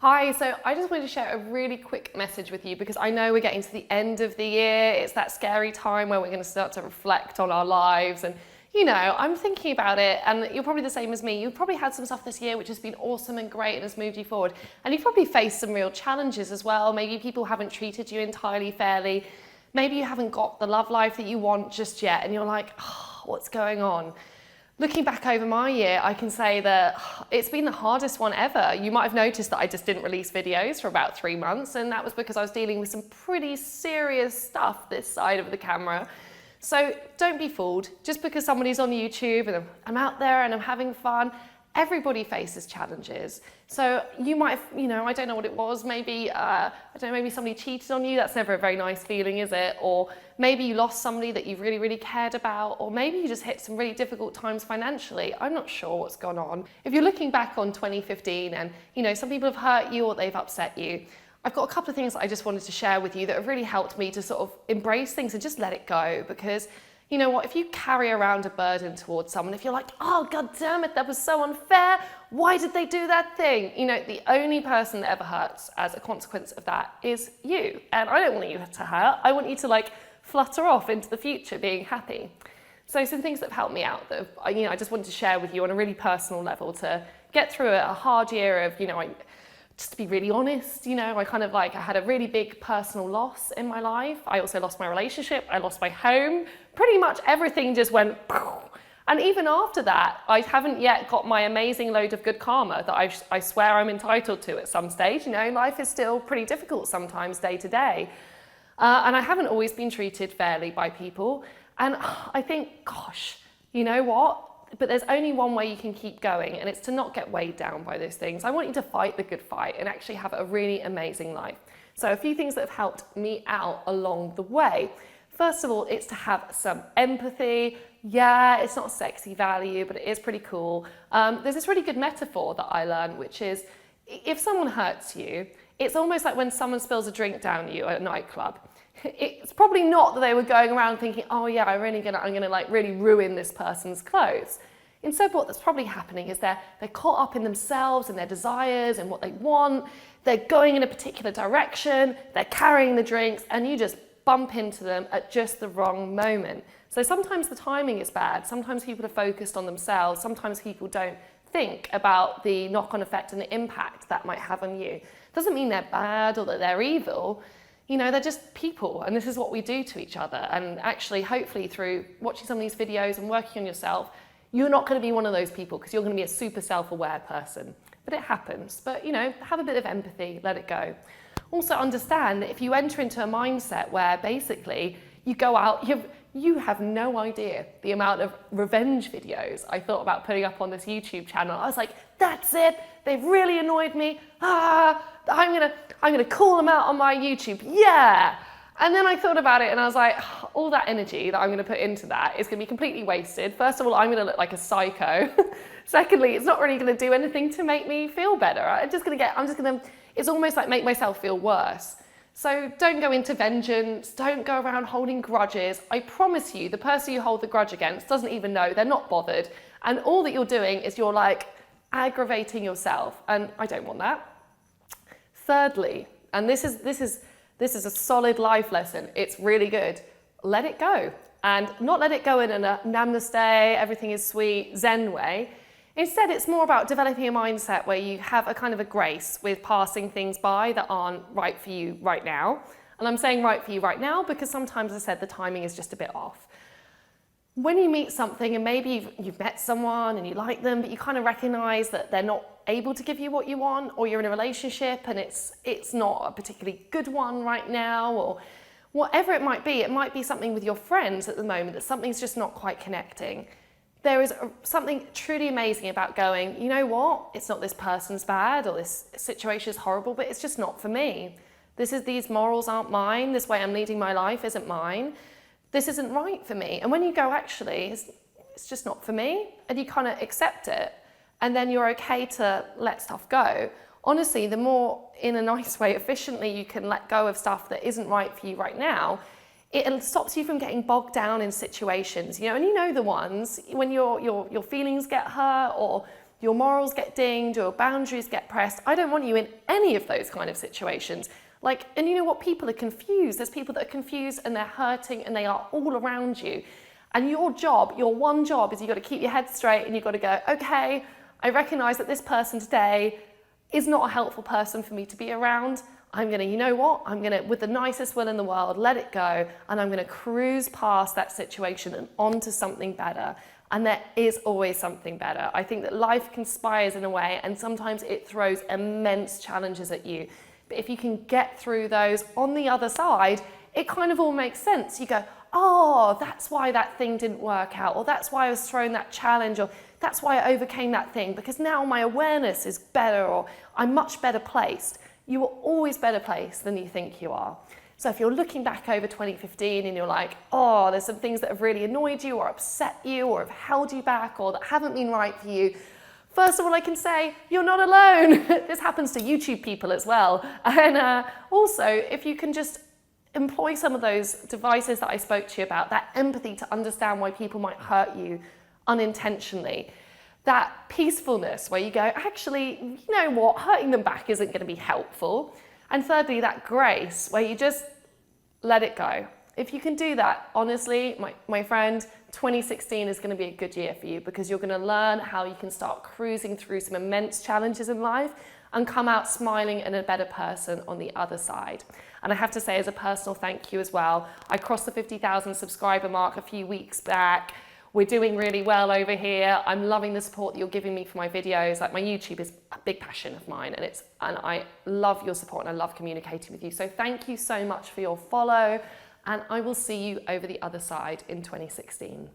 Hi, so I just wanted to share a really quick message with you because I know we're getting to the end of the year. It's that scary time where we're going to start to reflect on our lives and I'm thinking about it, and you're probably the same as me. You've probably had some stuff this year which has been awesome and great and has moved you forward. And you've probably faced some real challenges as well. Maybe people haven't treated you entirely fairly. Maybe you haven't got the love life that you want just yet and you're like, oh, what's going on? Looking back over my year, I can say that it's been the hardest one ever. You might have noticed that I just didn't release videos for about 3 months, and that was because I was dealing with some pretty serious stuff this side of the camera. So don't be fooled. Just because somebody's on YouTube and I'm out there and I'm having fun, everybody faces challenges. So you might have, I don't know what it was, maybe, maybe somebody cheated on you. That's never a very nice feeling, is it? Or maybe you lost somebody that you really, really cared about, or maybe you just hit some really difficult times financially. I'm not sure what's gone on. If you're looking back on 2015 and, some people have hurt you or they've upset you, I've got a couple of things that I just wanted to share with you that have really helped me to sort of embrace things and just let it go, because you know what, if you carry around a burden towards someone, if you're like, oh, God damn it, that was so unfair, why did they do that thing? The only person that ever hurts as a consequence of that is you. And I don't want you to hurt. I want you to flutter off into the future being happy. So some things that have helped me out that I just wanted to share with you on a really personal level to get through a hard year of, just to be really honest, I had a really big personal loss in my life. I also lost my relationship, I lost my home. Pretty much everything just went poof. And even after that, I haven't yet got my amazing load of good karma that I swear I'm entitled to at some stage. Life is still pretty difficult sometimes day to day. And I haven't always been treated fairly by people. And I think, gosh, you know what? But there's only one way you can keep going, and it's to not get weighed down by those things. I want you to fight the good fight and actually have a really amazing life. So a few things that have helped me out along the way. First of all, it's to have some empathy. Yeah, it's not sexy value, but it is pretty cool. There's this really good metaphor that I learned, which is if someone hurts you, it's almost like when someone spills a drink down you at a nightclub. It's probably not that they were going around thinking, oh yeah, I'm gonna really ruin this person's clothes. Instead, what's probably happening is they're caught up in themselves and their desires and what they want. They're going in a particular direction, they're carrying the drinks, and you just bump into them at just the wrong moment. So sometimes the timing is bad. Sometimes people are focused on themselves. Sometimes people don't think about the knock-on effect and the impact that might have on you. Doesn't mean they're bad or that they're evil. They're just people, and this is what we do to each other. And actually, hopefully, through watching some of these videos and working on yourself, you're not going to be one of those people, because you're going to be a super self-aware person. But it happens. But, have a bit of empathy, let it go. Also understand that if you enter into a mindset where basically you go out, you have no idea the amount of revenge videos I thought about putting up on this YouTube channel. I was like, that's it, they've really annoyed me. I'm gonna call them out on my YouTube, yeah. And then I thought about it and I was like, all that energy that I'm gonna put into that is gonna be completely wasted. First of all, I'm gonna look like a psycho. Secondly, it's not really gonna do anything to make me feel better. It's almost like make myself feel worse. So don't go into vengeance, don't go around holding grudges. I promise you, the person you hold the grudge against doesn't even know, they're not bothered. And all that you're doing is you're aggravating yourself, and I don't want that. Thirdly, and this is a solid life lesson, it's really good, let it go. And not let it go in a namaste, everything is sweet, Zen way. Instead, it's more about developing a mindset where you have a kind of a grace with passing things by that aren't right for you right now. And I'm saying right for you right now because sometimes, as I said, the timing is just a bit off. When you meet something and maybe you've met someone and you like them, but you kind of recognize that they're not able to give you what you want, or you're in a relationship and it's not a particularly good one right now, or whatever it might be something with your friends at the moment that something's just not quite connecting. There is something truly amazing about going, you know what, it's not this person's bad or this situation is horrible, but it's just not for me. These morals aren't mine, this way I'm leading my life isn't mine, this isn't right for me. And when you go, actually, it's just not for me, and you kind of accept it, and then you're okay to let stuff go. Honestly, the more, in a nice way, efficiently you can let go of stuff that isn't right for you right now, it stops you from getting bogged down in situations, and the ones when your feelings get hurt, or your morals get dinged, your boundaries get pressed. I don't want you in any of those kind of situations. Like, and you know what? People are confused. There's people that are confused and they're hurting and they are all around you. And your job, your one job, is you've got to keep your head straight and you've got to go, okay, I recognize that this person today is not a helpful person for me to be around. I'm going to, you know what? I'm going to, with the nicest will in the world, let it go. And I'm going to cruise past that situation and on to something better. And there is always something better. I think that life conspires in a way, and sometimes it throws immense challenges at you. But if you can get through those on the other side, it kind of all makes sense. You go, oh, that's why that thing didn't work out, or that's why I was thrown that challenge, or that's why I overcame that thing, because now my awareness is better, or I'm much better placed. You are always better placed than you think you are. So if you're looking back over 2015 and you're like, oh, there's some things that have really annoyed you or upset you or have held you back or that haven't been right for you, first of all, I can say you're not alone. This happens to YouTube people as well. And also, if you can just employ some of those devices that I spoke to you about, that empathy to understand why people might hurt you unintentionally, that peacefulness where you go, actually, you know what, hurting them back isn't going to be helpful. And thirdly, that grace where you just let it go. If you can do that, honestly, my friend, 2016 is going to be a good year for you, because you're going to learn how you can start cruising through some immense challenges in life and come out smiling and a better person on the other side. And I have to say, as a personal thank you as well, I crossed the 50,000 subscriber mark a few weeks back. We're doing really well over here. I'm loving the support that you're giving me for my videos. Like, my YouTube is a big passion of mine, and I love your support and I love communicating with you. So thank you so much for your follow, and I will see you over the other side in 2016.